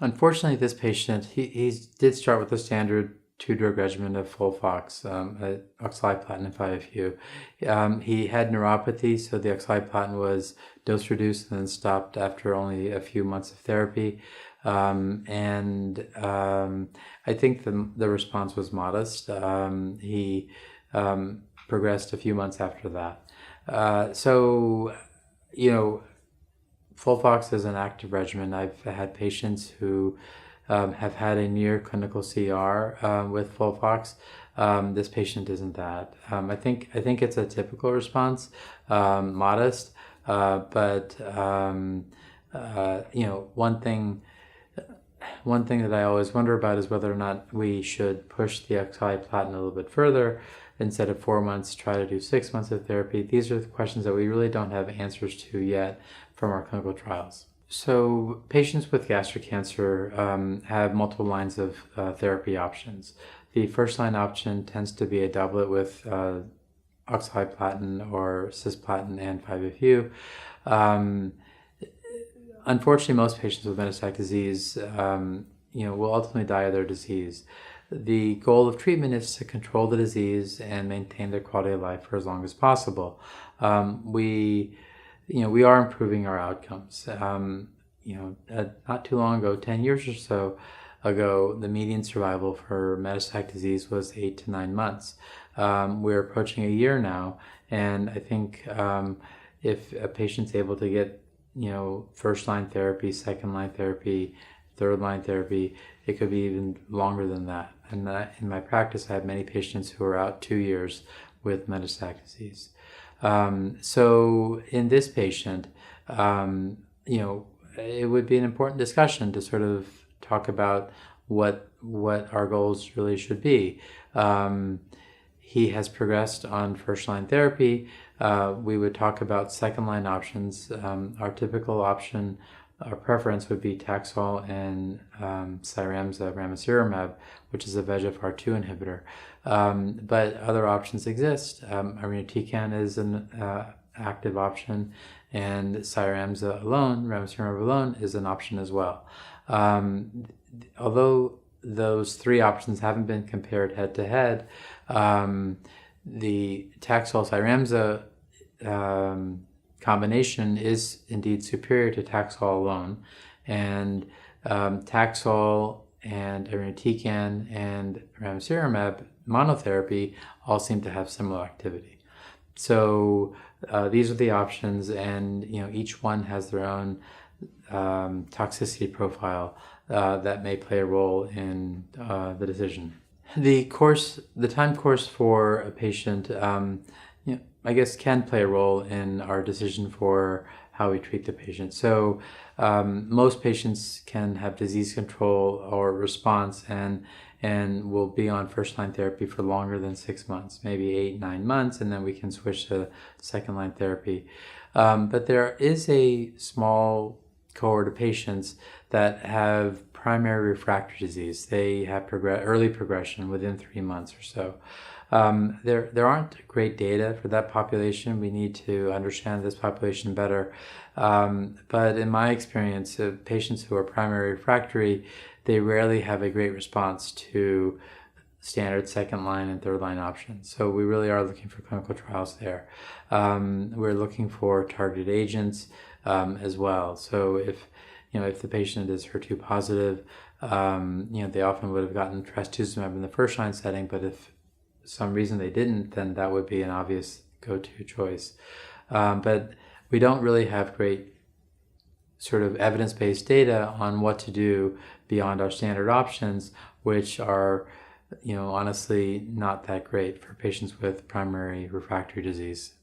Unfortunately, this patient, he did start with a standard two-drug regimen of Folfox, oxaliplatin, and 5-FU. He had neuropathy, so the oxaliplatin was dose-reduced and then stopped after only a few months of therapy. I think the response was modest. He progressed a few months after that. Folfox is an active regimen. I've had patients who have had a near clinical CR with Folfox. This patient isn't that. I think it's a typical response, modest, but one thing that I always wonder about is whether or not we should push the oxaliplatin a little bit further. Instead of 4 months, try to do 6 months of therapy. These are the questions that we really don't have answers to yet from our clinical trials. So patients with gastric cancer have multiple lines of therapy options. The first line option tends to be a doublet with oxaliplatin or cisplatin and 5-FU. Unfortunately, most patients with metastatic disease will ultimately die of their disease. The goal of treatment is to control the disease and maintain their quality of life for as long as possible. We are improving our outcomes. Not too long ago, 10 years or so ago, the median survival for metastatic disease was 8 to 9 months. We're approaching a year now, and I think if a patient's able to get first-line therapy, second-line therapy, third-line therapy, it could be even longer than that. And in my practice, I have many patients who are out 2 years with metastatic disease. So in this patient, it would be an important discussion to sort of talk about what our goals really should be. He has progressed on first-line therapy. We would talk about second-line options. Our typical option, our preference would be Taxol and Cyramza, ramucirumab, which is a VEGFR2 inhibitor. But other options exist. Irinotecan is an active option, and Cyramza alone, ramucirumab alone, is an option as well. Although those three options haven't been compared head-to-head, the Taxol-Cyramza combination is indeed superior to Taxol alone, and Taxol and irinotecan and ramucirumab monotherapy all seem to have similar activity. So these are the options, and each one has their own toxicity profile that may play a role in the decision. The time course for a patient, I guess, can play a role in our decision for how we treat the patient. So most patients can have disease control or response and will be on first-line therapy for longer than 6 months, maybe 8, 9 months, and then we can switch to second-line therapy. But there is a small cohort of patients that have primary refractory disease. They have early progression within 3 months or so. There aren't great data for that population. We need to understand this population better. But in my experience, patients who are primary refractory, they rarely have a great response to standard second-line and third-line options. So we really are looking for clinical trials there. We're looking for targeted agents as well. So if the patient is HER2 positive, they often would have gotten trastuzumab in the first-line setting, but if for some reason they didn't, then that would be an obvious go-to choice. But we don't really have great sort of evidence-based data on what to do beyond our standard options, which are, honestly not that great for patients with primary refractory disease.